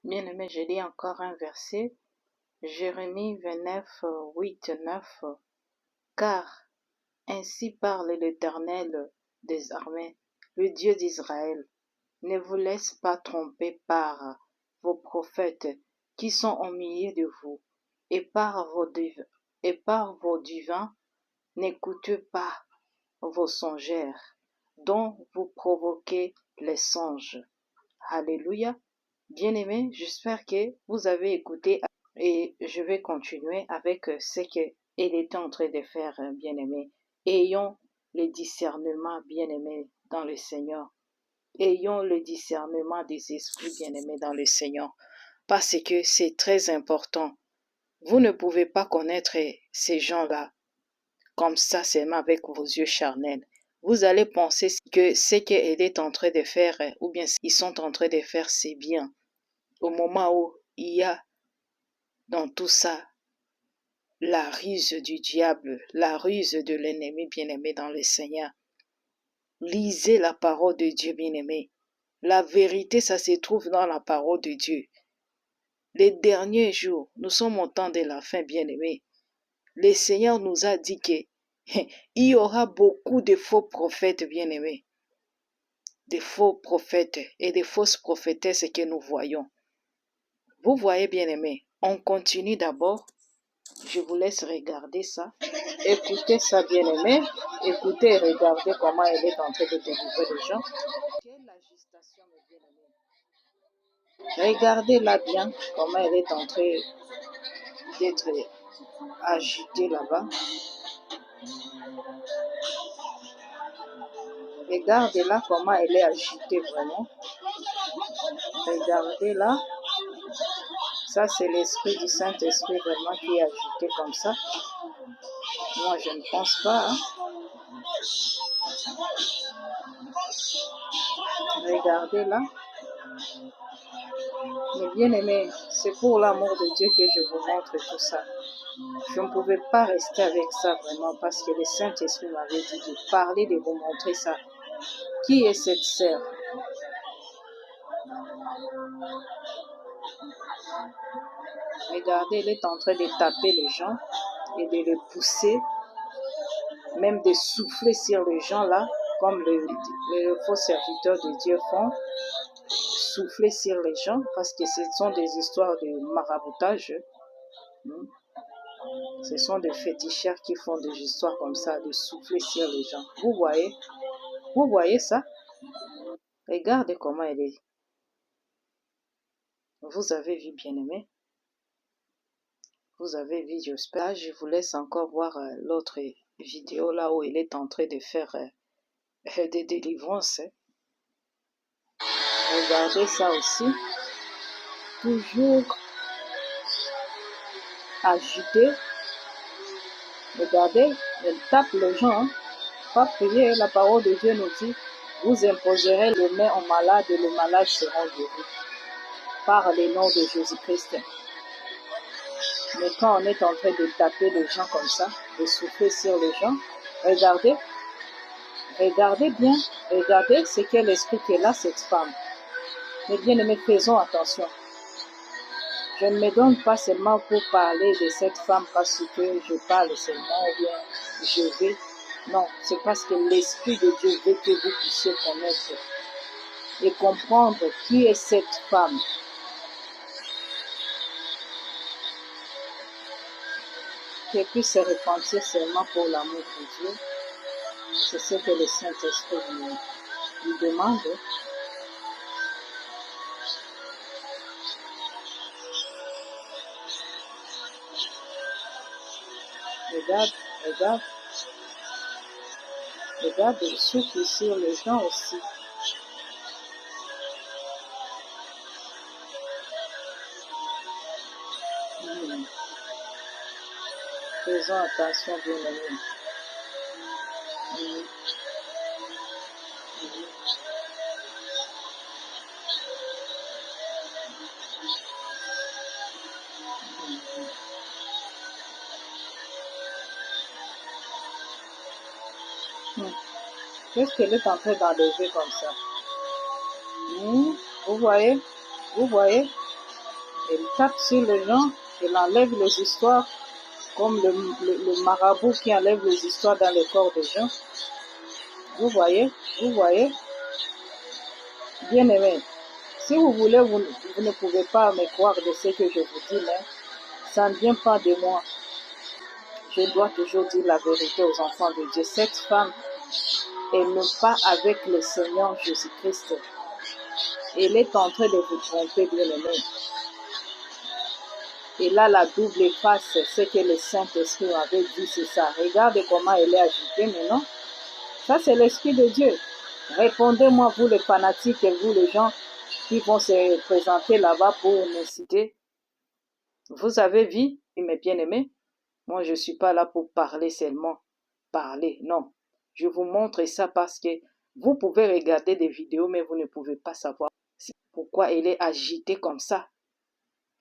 Bien-aimé, je lis encore un verset, Jérémie 29, 8, 9. Car ainsi parle l'Éternel des armées, le Dieu d'Israël. Ne vous laisse pas tromper par vos prophètes qui sont au milieu de vous, et par vos divins, n'écoutez pas vos songeurs, dont vous provoquez les songes. Alléluia. Bien-aimés, j'espère que vous avez écouté et je vais continuer avec ce qu'elle était en train de faire, bien-aimés. Ayons le discernement, bien-aimés, dans le Seigneur. Ayons le discernement des esprits, bien-aimés, dans le Seigneur. Parce que c'est très important. Vous ne pouvez pas connaître ces gens-là comme ça seulement avec vos yeux charnels. Vous allez penser que ce qu'elle est en train de faire, ou bien ils sont en train de faire, c'est bien. Au moment où il y a dans tout ça la ruse du diable, la ruse de l'ennemi bien-aimé dans le Seigneur. Lisez la parole de Dieu bien-aimé. La vérité, ça se trouve dans la parole de Dieu. Les derniers jours, nous sommes au temps de la fin bien-aimé. Le Seigneur nous a dit que il y aura beaucoup de faux prophètes bien-aimés. Des faux prophètes et des fausses prophétesses que nous voyons. Vous voyez bien-aimés, on continue d'abord. Je vous laisse regarder ça. Écoutez ça, bien-aimé. Écoutez et regardez comment elle est en train de délivrer les gens. Quelle agitation, mes bien-aimés. Regardez-la bien, comment elle est en train d'être agitée là-bas. Regardez-la comment elle est agitée vraiment. Regardez-la. Ça, c'est l'esprit du Saint-Esprit vraiment qui est agité comme ça. Moi, je ne pense pas. Hein. Regardez-la. Mais bien aimé, c'est pour l'amour de Dieu que je vous montre tout ça. Je ne pouvais pas rester avec ça vraiment parce que le Saint-Esprit m'avait dit de parler, de vous montrer ça. Qui est cette sœur? Regardez, elle est en train de taper les gens et de les pousser, même de souffler sur les gens là, comme les faux serviteurs de Dieu font. Souffler sur les gens parce que ce sont des histoires de maraboutage. Ce sont des féticheurs qui font des histoires comme ça, de souffler sur les gens. Vous voyez ça? Regardez comment elle est. Vous avez vu, bien-aimé? Vous avez vu, j'espère. Je vous laisse encore voir l'autre vidéo là où elle est en train de faire des délivrances. Regardez ça aussi. Toujours agité. Regardez, elle tape les gens. Hein. Pas prier, la parole de Dieu nous dit, vous imposerez les mains aux malades et les malades seront guéris. Par le nom de Jésus-Christ. Mais quand on est en train de taper les gens comme ça, de souffler sur les gens, regardez, regardez bien, regardez ce qu'est l'esprit qui est là, cette femme. Mais bien aimés, faisons attention. Je ne me donne pas seulement pour parler de cette femme parce que je parle seulement ou bien je vais. Non, c'est parce que l'Esprit de Dieu veut que vous puissiez connaître et comprendre qui est cette femme. Qu'elle puisse se repentir seulement pour l'amour de Dieu. C'est ce que le Saint-Esprit lui demande. Regarde, regarde. Regarde, il souffle sur les gens aussi. Faisons attention, bien aimés. Qu'est-ce qu'elle est en train d'enlever comme ça? Vous voyez? Vous voyez? Elle tape sur les gens, elle enlève les histoires, comme le marabout qui enlève les histoires dans les corps des gens. Vous voyez, bien aimé. Si vous voulez, vous ne pouvez pas me croire de ce que je vous dis, mais ça ne vient pas de moi. Je dois toujours dire la vérité aux enfants de Dieu. Cette femme, elle n'est pas avec le Seigneur Jésus-Christ. Elle est en train de vous tromper, bien aimé. Et là, la double face, ce que le Saint-Esprit avait dit, c'est ça. Regardez comment elle est agitée maintenant. Ça, c'est l'Esprit de Dieu. Répondez-moi, vous les fanatiques et vous les gens qui vont se présenter là-bas pour m'inciter. Vous avez vu, mes bien-aimés, moi, je ne suis pas là pour parler seulement. Parler, non. Je vous montre ça parce que vous pouvez regarder des vidéos, mais vous ne pouvez pas savoir pourquoi elle est agitée comme ça.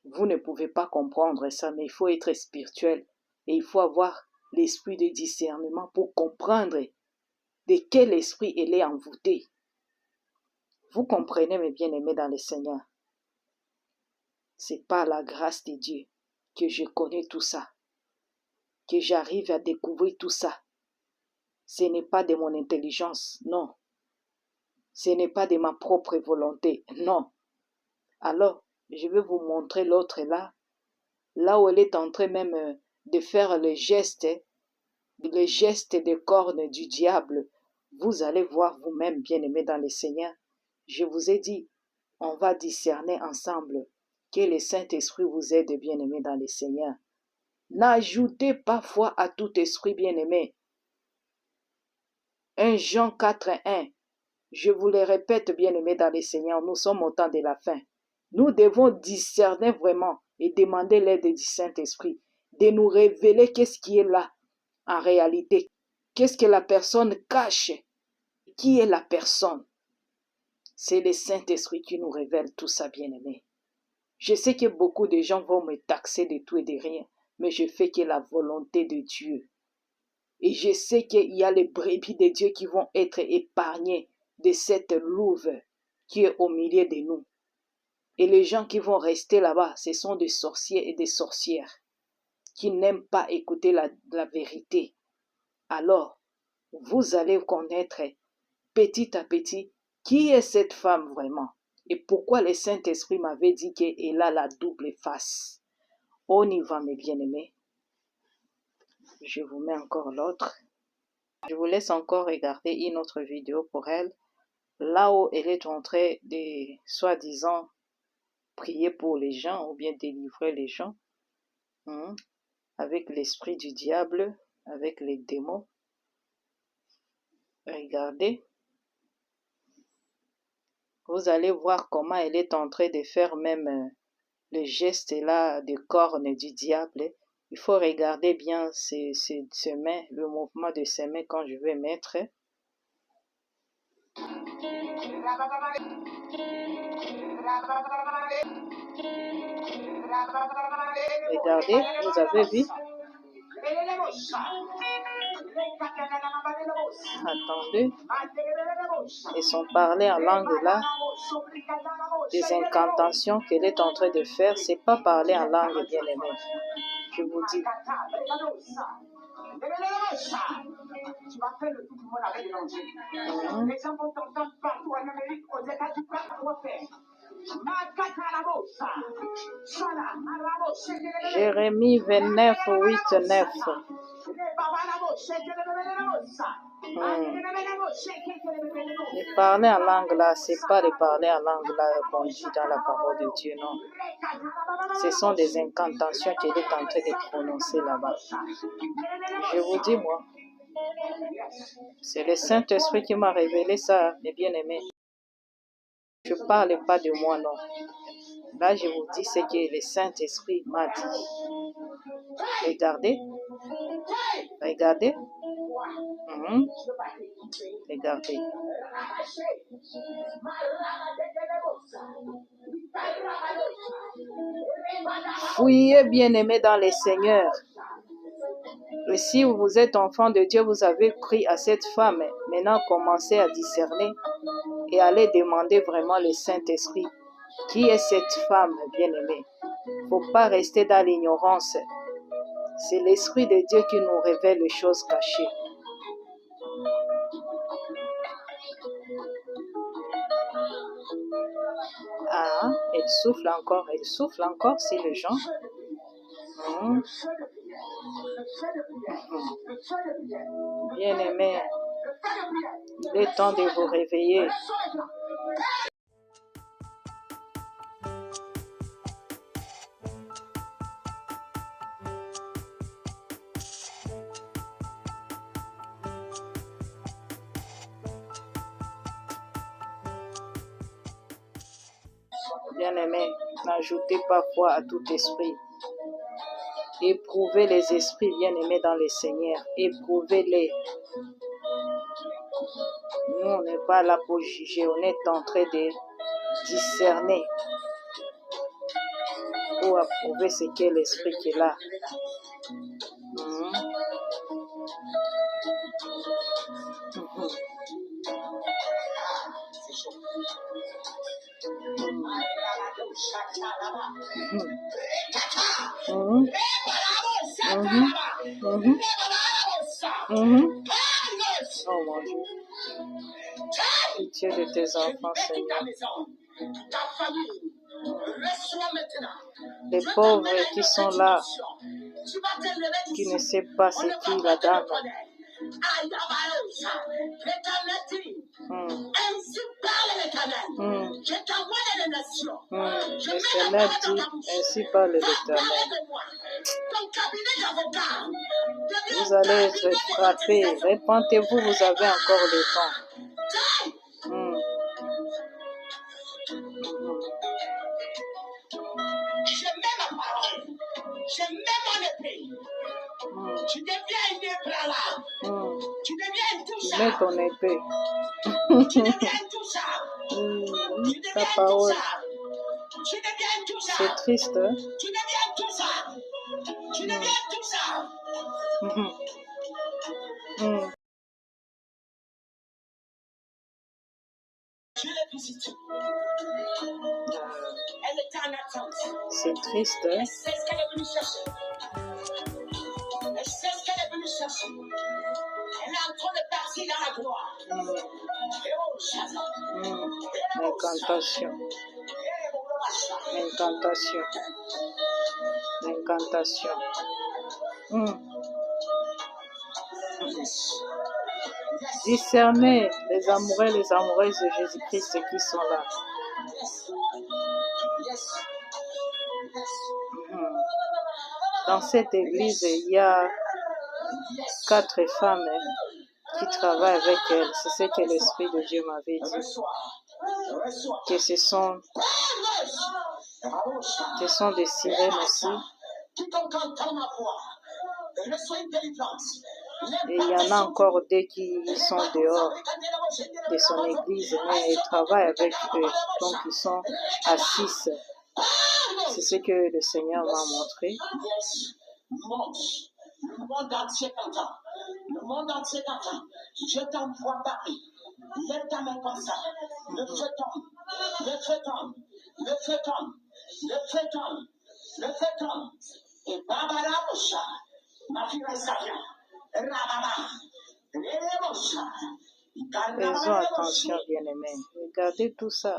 Vous ne pouvez pas comprendre ça, mais il faut être spirituel et il faut avoir l'esprit de discernement pour comprendre de quel esprit elle est envoûtée. Vous comprenez, mes bien-aimés dans le Seigneur. C'est par la grâce de Dieu que je connais tout ça, que j'arrive à découvrir tout ça. Ce n'est pas de mon intelligence, non. Ce n'est pas de ma propre volonté, non. Alors, je vais vous montrer l'autre là où elle est en train même de faire le geste des cornes du diable. Vous allez voir vous-même, bien-aimés dans le Seigneur. Je vous ai dit, on va discerner ensemble. Que le Saint-Esprit vous aide, bien-aimés dans le Seigneur. N'ajoutez pas foi à tout esprit, bien-aimé. 1 Jean 4:1. Je vous le répète, bien-aimés dans le Seigneur, nous sommes au temps de la fin. Nous devons discerner vraiment et demander l'aide du Saint-Esprit de nous révéler qu'est-ce qui est là en réalité. Qu'est-ce que la personne cache? Qui est la personne? C'est le Saint-Esprit qui nous révèle tout ça, bien-aimés. Je sais que beaucoup de gens vont me taxer de tout et de rien, mais je fais que la volonté de Dieu. Et je sais qu'il y a les brebis de Dieu qui vont être épargnées de cette louve qui est au milieu de nous. Et les gens qui vont rester là-bas, ce sont des sorciers et des sorcières qui n'aiment pas écouter la vérité. Alors, vous allez connaître petit à petit qui est cette femme vraiment et pourquoi le Saint-Esprit m'avait dit qu'elle a la double face. On y va, mes bien-aimés. Je vous mets encore l'autre. Je vous laisse encore regarder une autre vidéo pour elle. Là où elle est en train de, soi-disant, prier pour les gens ou bien délivrer les gens avec l'esprit du diable, avec les démons. Regardez. Vous allez voir comment elle est en train de faire même le geste là de cornes du diable. Il faut regarder bien ses mains, le mouvement de ses mains quand je vais mettre. Regardez, vous avez vu? Attendez. Ils sont parlés en langue là. Des incantations qu'elle est en train de faire, c'est pas parler en langue, bien aimé. Je vous dis. Jérémie 29, 8, 9. Les parler en langue là, c'est pas les parler en langue là qu'on dit dans la parole de Dieu, non. Ce sont des incantations qu'elle est en train de prononcer là-bas. Je vous dis, moi, c'est le Saint-Esprit qui m'a révélé ça, mes bien-aimés. Je ne parle pas de moi, non. Là, je vous dis ce que le Saint-Esprit m'a dit. Regardez. Regardez. Regardez. Fouillez, bien-aimés, dans le Seigneur. Et si vous êtes enfant de Dieu, vous avez pris à cette femme. Maintenant, commencez à discerner et allez demander vraiment le Saint-Esprit. Qui est cette femme, bien-aimée? Il ne faut pas rester dans l'ignorance. C'est l'Esprit de Dieu qui nous révèle les choses cachées. Ah, elle souffle encore si les gens. Bien-aimés, il est temps de vous réveiller. Bien-aimés, n'ajoutez pas foi à tout esprit. Éprouvez les esprits bien-aimés dans le Seigneur. Éprouvez-les. Nous, on n'est pas là pour juger. On est en train de discerner pour approuver ce qu'est l'esprit qui est là. Oh mon Dieu. Pitié de tes enfants, Seigneur. Les pauvres qui sont là, qui ne savent pas c'est qui la dame. Le Seigneur dit, ainsi parle l'Éternel. Vous allez être frappés. Répentez-vous, vous avez encore le temps. Je mets ma parole. Je mets mon épée. Tu deviens une épée là. Tu deviens tout ça. Mets ton épée. Tu deviens tout ça. Ta parole. Tu deviens tout ça. C'est triste. Hein? Tu deviens tout ça. Tu deviens tout ça. Je l'ai visitée. Elle était en attente. C'est triste. Hein? Elle sait ce qu'elle est venue chercher. Elle sait ce qu'elle est venue chercher. Elle est en train de partir dans la gloire. Incantation. Incantation. Incantation. Discernez les amoureux et les amoureuses de Jésus-Christ qui sont là. Dans cette église, il y a 4 femmes qui travaillent avec elle. C'est ce que l'Esprit de Dieu m'avait dit. Que ce sont des sirènes aussi. Et il y en a encore 2 qui sont dehors de son église, mais ils travaillent avec eux. Donc ils sont à 6. C'est ce que le Seigneur m'a montré. Le monde entier t'entend. Le monde entier t'entend. Je t'envoie Paris. Lève ta main comme ça. Le feu tombe. Le feu tombe. Le feu tombe. Le feu tombe. Le feu tombe. Et Babala Mosha. Ma fille Sadia. Rababa. Mosha. Faisons attention, bien-aimés. Regardez tout ça.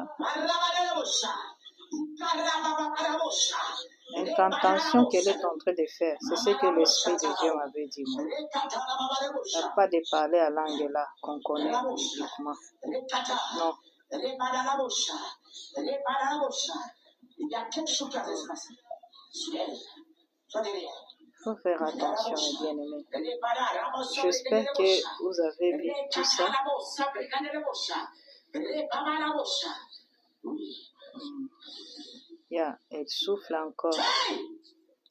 L'incantation qu'elle est en train de faire, c'est ce que l'Esprit de Dieu m'avait dit. Il n'y a pas de parler à langue là qu'on connaît bibliquement. Non. Il faut faire attention, mes bien-aimés. J'espère que vous avez vu tout ça. Elle souffle encore.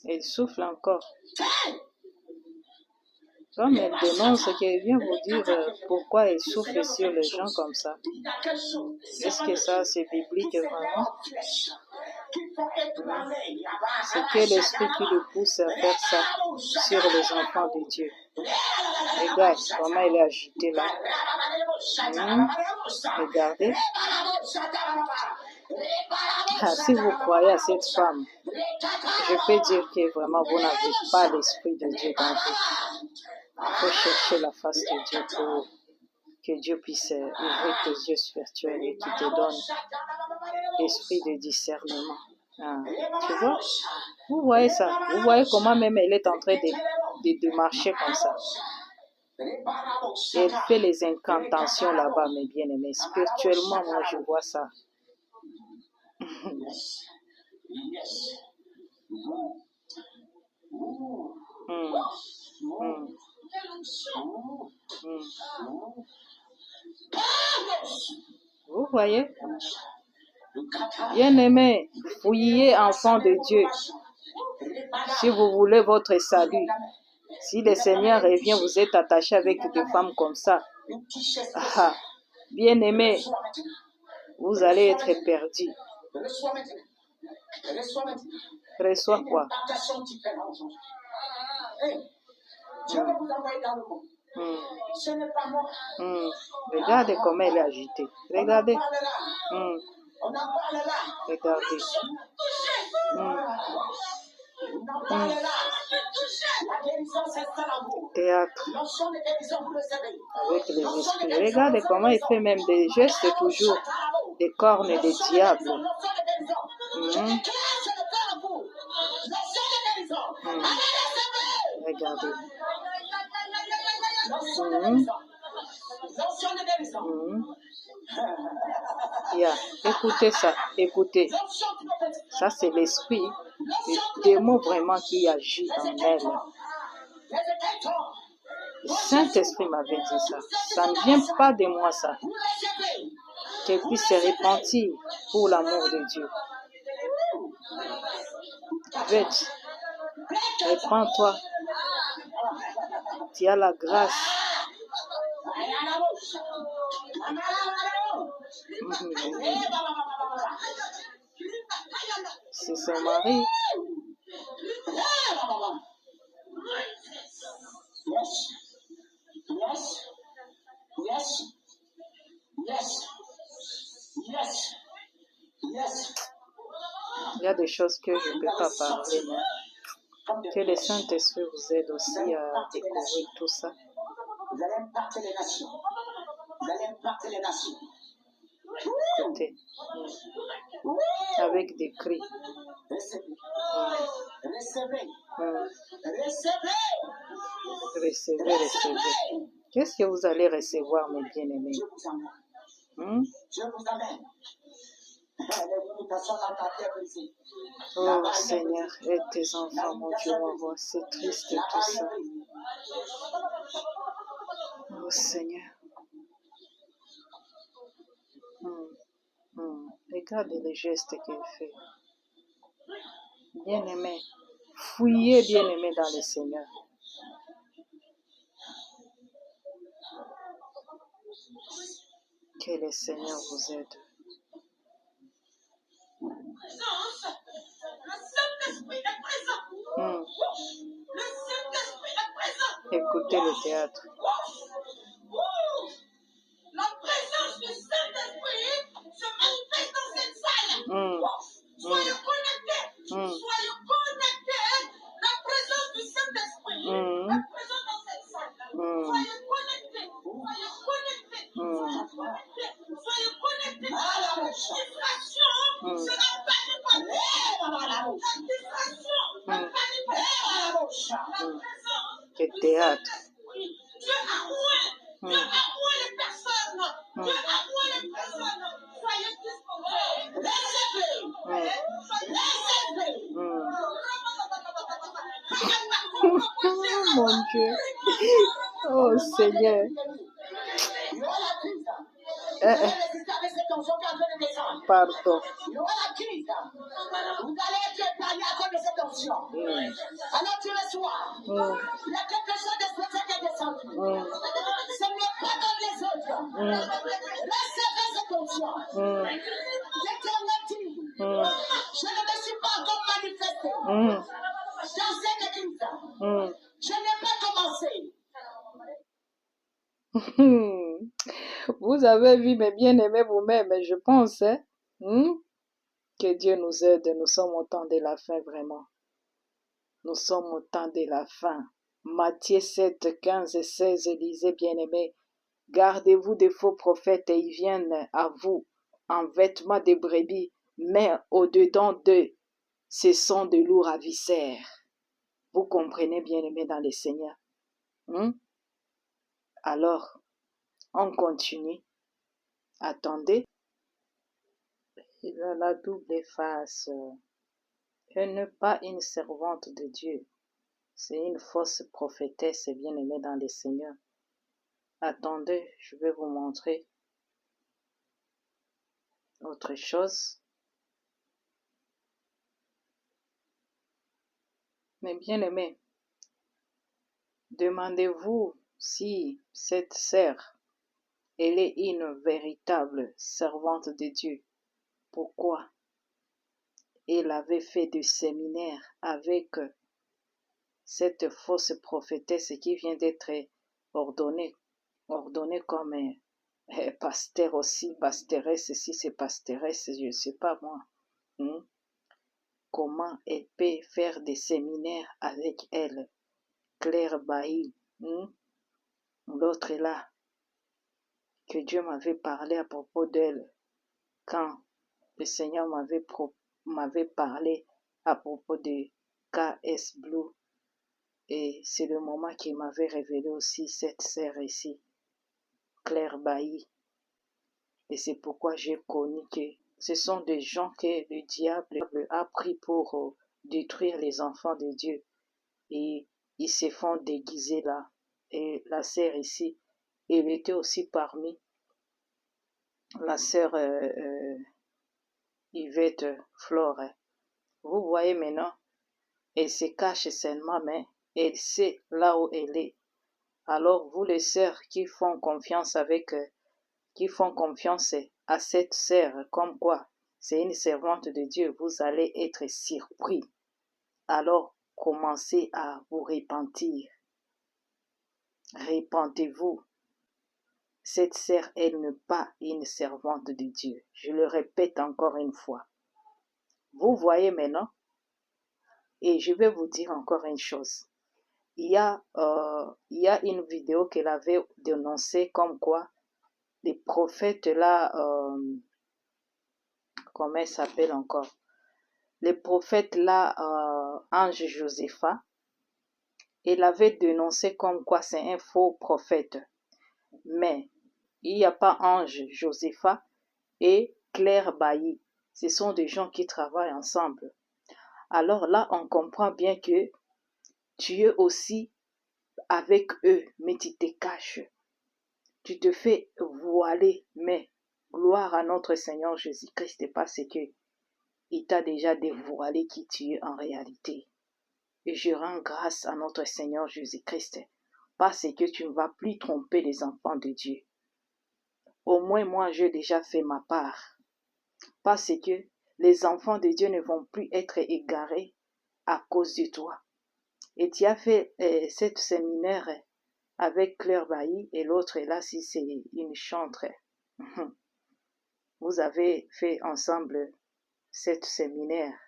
Elle souffle encore. Comme elle dénonce, qu'elle vient vous dire pourquoi elle souffle sur les gens comme ça. Est-ce que ça, c'est biblique vraiment? C'est quel esprit qui le pousse à faire ça sur les enfants de Dieu? Regarde comment elle est agitée là. Regardez. Ah, si vous croyez à cette femme, je peux dire que vraiment vous n'avez pas l'Esprit de Dieu dans vous. Il faut chercher la face de Dieu pour que Dieu puisse ouvrir tes yeux spirituels et qu'il te donne l'esprit de discernement. Ah, tu vois? Vous voyez ça? Vous voyez comment même elle est en train de marcher comme ça. Et elle fait les incantations là-bas, mes bien-aimés. Spirituellement, moi, je vois ça. Vous voyez? Bien-aimés, fouillez, enfants de Dieu, si vous voulez votre salut. Si le Seigneur revient, vous êtes attaché avec des femmes comme ça. Ah, bien-aimés, vous allez être perdus. Reçois quoi? Je vais vous envoyer dans le monde. Ce n'est pas moi. Regardez comment elle est agitée. Regardez. On en parle là. Regardez. On en parle là. La guérison s'installe en vous. Théâtre. L'onction de guérison, vous le savez. Avec les esprits. Regardez comment il fait même des gestes toujours. Des cornes des diables. Regardez. Yeah. Écoutez ça, écoutez. Ça, c'est l'esprit, le démon vraiment qui agit en elle. Le Saint-Esprit m'avait dit ça. Ça ne vient pas de moi, ça. Qu'elle puisse se repentir pour l'amour de Dieu. Vête, répands-toi. Tu as la grâce. C'est son mari. Il y a des choses que je ne peux pas parler, mais que le Saint-Esprit vous aide aussi à découvrir tout ça. Vous allez impacter les nations. Vous allez impacter les nations. Écoutez, avec des cris. Recevez. Recevez, recevez. Qu'est-ce que vous allez recevoir, mes bien-aimés? Je vous amène. Oh Seigneur, aide tes enfants, mon Dieu, mon roi. C'est triste tout ça. Oh Seigneur. Regardez les gestes qu'il fait. Bien-aimé, fouillez bien-aimé dans le Seigneur. Que le Seigneur vous aide. Écoutez le théâtre. La présence du Saint-Esprit se manifeste dans cette salle. Soyez connectés. Soyez connectés. La présence du Saint-Esprit. La présence dans cette salle. Soyez connectés. Soyez connectés. Soyez connectés. Soyez connectés. La distraction sera manipulée. La distraction sera manipulée. La présence. Le théâtre. Dieu a moins. Dieu a moins les personnes. Dieu a moins les personnes. Soyez disposés. Laissez-les. Mon Dieu. Oh Seigneur. Pardon. Vous allez être épargné à cause de cette onction. Alors tu reçois. Il y a quelque chose de spécial qui est descendu. Ce n'est pas comme les autres. Recevez cette onction. L'Éternel dit, je ne me suis pas encore manifesté dans cette église. Je n'ai pas commencé. Vous avez vu mes bien-aimés vous-même, je pense. Hein? Que Dieu nous aide, nous sommes au temps de la fin vraiment. Nous sommes au temps de la fin. Matthieu 7, 15 et 16, lisez bien-aimés. Gardez-vous des faux prophètes et ils viennent à vous en vêtements de brebis, mais au-dedans d'eux, ce sont de lourds ravisseurs. Vous comprenez bien-aimés dans le Seigneur. Alors, on continue. Attendez. Il a la double face. Elle n'est pas une servante de Dieu. C'est une fausse prophétesse bien-aimée dans le Seigneur. Attendez, je vais vous montrer autre chose. Mais bien-aimés, demandez-vous si cette sœur, elle est une véritable servante de Dieu. Pourquoi elle avait fait du séminaire avec cette fausse prophétesse qui vient d'être ordonnée comme pasteur aussi, pastoresse, si c'est pastoresse, je ne sais pas moi. Comment elle peut faire des séminaires avec elle, Claire Bailly, l'autre là, que Dieu m'avait parlé à propos d'elle, quand le Seigneur m'avait parlé à propos de KS Blue, et c'est le moment qu'il m'avait révélé aussi cette sœur ici, Claire Bailly. Et c'est pourquoi j'ai connu que ce sont des gens que le diable a pris pour détruire les enfants de Dieu. Et ils se font déguiser là. Et la sœur ici, elle était aussi parmi la sœur Yvette Flore. Vous voyez maintenant, elle se cache seulement, mais elle sait là où elle est. Alors vous les sœurs qui font confiance à cette sœur, comme quoi c'est une servante de Dieu, vous allez être surpris. Alors commencez à vous repentir. Repentez-vous. Cette sœur, elle n'est pas une servante de Dieu. Je le répète encore une fois. Vous voyez maintenant, et je vais vous dire encore une chose. Il y a une vidéo qu'elle avait dénoncée comme quoi les prophètes là, comment elle s'appelle encore? Les prophètes là, Ange Josepha, elle avait dénoncé comme quoi c'est un faux prophète. Mais il n'y a pas Ange Josepha et Claire Bailly. Ce sont des gens qui travaillent ensemble. Alors là, on comprend bien que tu es aussi avec eux, mais tu te caches. Tu te fais voiler, mais gloire à notre Seigneur Jésus-Christ parce que il t'a déjà dévoilé qui tu es en réalité. Et je rends grâce à notre Seigneur Jésus-Christ parce que tu ne vas plus tromper les enfants de Dieu. Au moins moi, j'ai déjà fait ma part. Parce que les enfants de Dieu ne vont plus être égarés à cause de toi. Et tu as fait cette séminaire avec Claire Bailly et l'autre là, si c'est une chantre. Vous avez fait ensemble cette séminaire.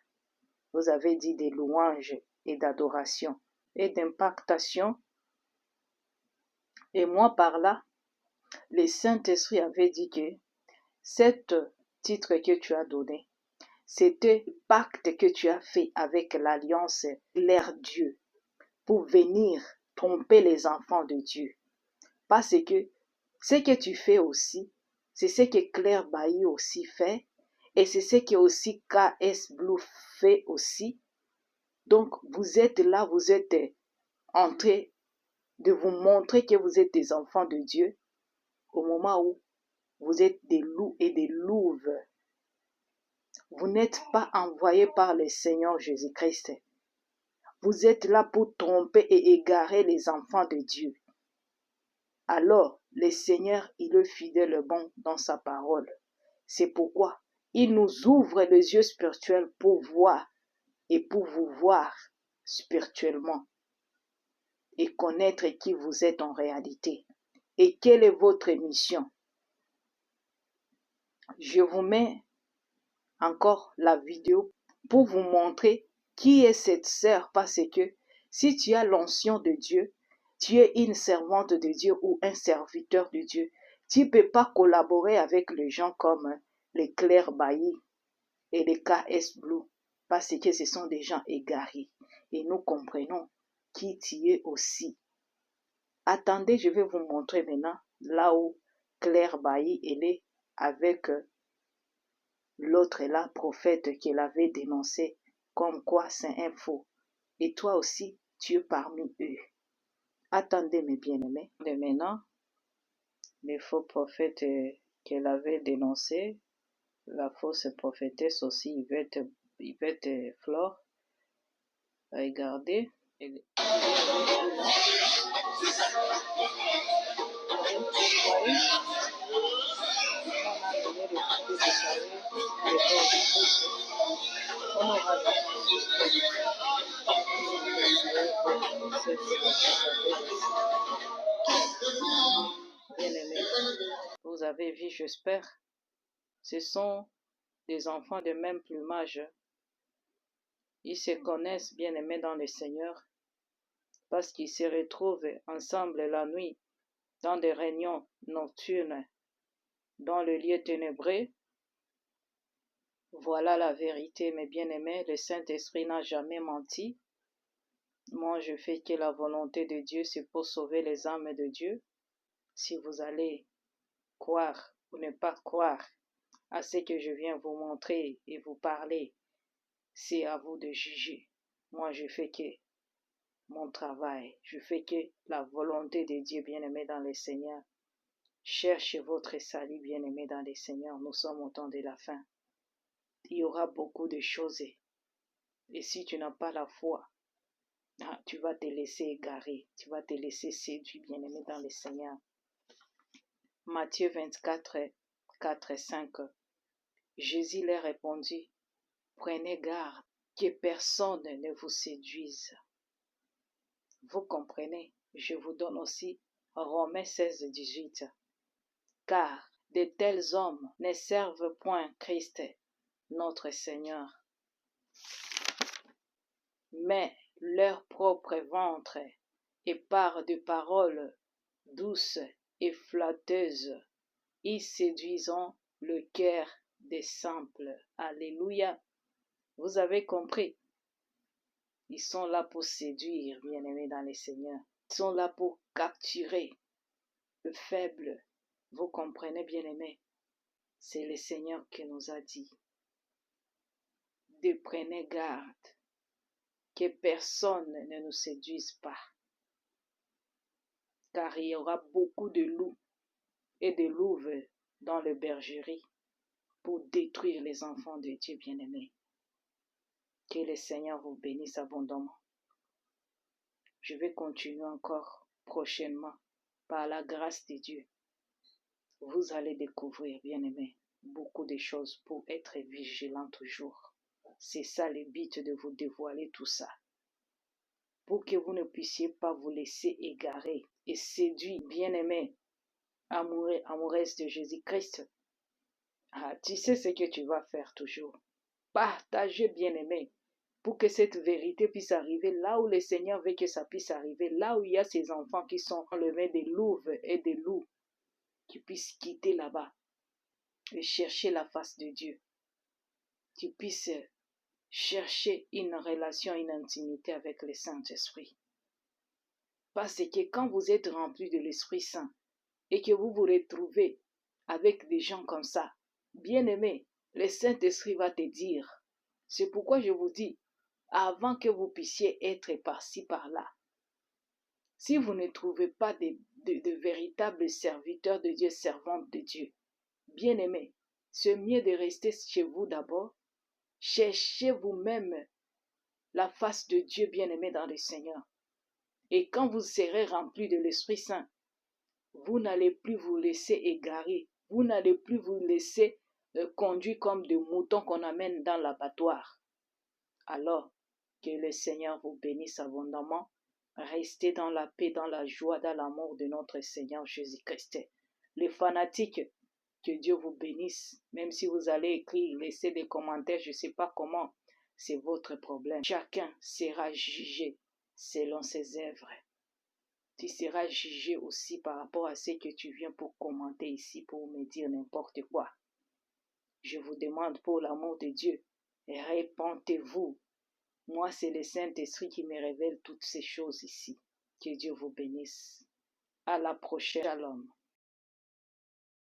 Vous avez dit des louanges et d'adoration et d'impactation. Et moi par là, le Saint-Esprit avait dit que cet titre que tu as donné, c'était le pacte que tu as fait avec l'alliance, l'air Dieu, pour venir tromper les enfants de Dieu. Parce que ce que tu fais aussi, c'est ce que Claire Bailly aussi fait, et c'est ce que aussi KS Blue fait aussi. Donc, vous êtes là, vous êtes en train de vous montrer que vous êtes des enfants de Dieu au moment où vous êtes des loups et des louves. Vous n'êtes pas envoyés par le Seigneur Jésus-Christ. Vous êtes là pour tromper et égarer les enfants de Dieu. Alors, le Seigneur, il est fidèle et bon dans sa parole. C'est pourquoi il nous ouvre les yeux spirituels pour voir et pour vous voir spirituellement et connaître qui vous êtes en réalité et quelle est votre mission. Je vous mets encore la vidéo pour vous montrer qui est cette sœur, parce que si tu as l'onction de Dieu, tu es une servante de Dieu ou un serviteur de Dieu. Tu ne peux pas collaborer avec les gens comme les Claire Bailly et les KS Blue, parce que ce sont des gens égarés. Et nous comprenons qui tu es aussi. Attendez, je vais vous montrer maintenant là où Claire Bailly elle est avec l'autre là, prophète qu'elle avait dénoncé, comme quoi c'est un faux. Et toi aussi, tu es parmi eux. Attendez, mes bien-aimés. De maintenant, les faux prophètes qu'elle avait dénoncés, la fausse prophétesse aussi, Yvette Flore, regardez. Bien-aimés, vous avez vu, j'espère, ce sont des enfants de même plumage. Ils se connaissent, bien-aimés dans le Seigneur, parce qu'ils se retrouvent ensemble la nuit dans des réunions nocturnes dans le lieu ténébreux. Voilà la vérité, mes bien-aimés. Le Saint-Esprit n'a jamais menti. Moi, je fais que la volonté de Dieu, c'est pour sauver les âmes de Dieu. Si vous allez croire ou ne pas croire à ce que je viens vous montrer et vous parler, c'est à vous de juger. Moi, je fais que mon travail. Je fais que la volonté de Dieu, bien-aimé dans le Seigneur. Cherchez votre salut, bien-aimé dans le Seigneur. Nous sommes au temps de la fin. Il y aura beaucoup de choses. Et si tu n'as pas la foi, tu vas te laisser égarer. Tu vas te laisser séduire, bien-aimé dans le Seigneur. Matthieu 24, 4 et 5. Jésus leur répondit, prenez garde que personne ne vous séduise. Vous comprenez, je vous donne aussi Romains 16, 18. Car de tels hommes ne servent point Christ, notre Seigneur, mais leur propre ventre, et par de paroles douces et flatteuses, ils séduisent le cœur des simples. Alléluia. Vous avez compris? Ils sont là pour séduire, bien-aimés dans le Seigneur. Ils sont là pour capturer le faible. Vous comprenez, bien-aimés? C'est le Seigneur qui nous a dit de prenez garde que personne ne nous séduise pas. Car il y aura beaucoup de loups et de louves dans les bergeries pour détruire les enfants de Dieu bien-aimés. Que le Seigneur vous bénisse abondamment. Je vais continuer encore prochainement par la grâce de Dieu. Vous allez découvrir, bien-aimés, beaucoup de choses pour être vigilant toujours. C'est ça le but de vous dévoiler tout ça. Pour que vous ne puissiez pas vous laisser égarer et séduire, bien-aimés, amoureuse de Jésus-Christ. Tu sais ce que tu vas faire toujours. Partagez, bien-aimés, pour que cette vérité puisse arriver là où le Seigneur veut que ça puisse arriver, là où il y a ces enfants qui sont enlevés des louves et des loups, qui puissent quitter là-bas et chercher la face de Dieu, qui puissent chercher une relation, une intimité avec le Saint-Esprit. Parce que quand vous êtes rempli de l'Esprit Saint et que vous vous retrouvez avec des gens comme ça, bien-aimé, le Saint-Esprit va te dire. C'est pourquoi je vous dis, avant que vous puissiez être par-ci, par-là, si vous ne trouvez pas de véritables serviteurs de Dieu, servantes de Dieu, bien-aimé, c'est mieux de rester chez vous d'abord. Cherchez vous-même la face de Dieu, bien-aimé dans le Seigneur. Et quand vous serez rempli de l'Esprit Saint, vous n'allez plus vous laisser égarer. Vous n'allez plus vous laisser conduire comme des moutons qu'on amène dans l'abattoir. Alors, que le Seigneur vous bénisse abondamment. Restez dans la paix, dans la joie, dans l'amour de notre Seigneur Jésus-Christ. Les fanatiques Que Dieu vous bénisse. Même si vous allez écrire, laisser des commentaires, je ne sais pas comment, c'est votre problème. Chacun sera jugé selon ses œuvres. Tu seras jugé aussi par rapport à ce que tu viens pour commenter ici, pour me dire n'importe quoi. Je vous demande pour l'amour de Dieu, répentez-vous. Moi, c'est le Saint-Esprit qui me révèle toutes ces choses ici. Que Dieu vous bénisse. À la prochaine. Shalom.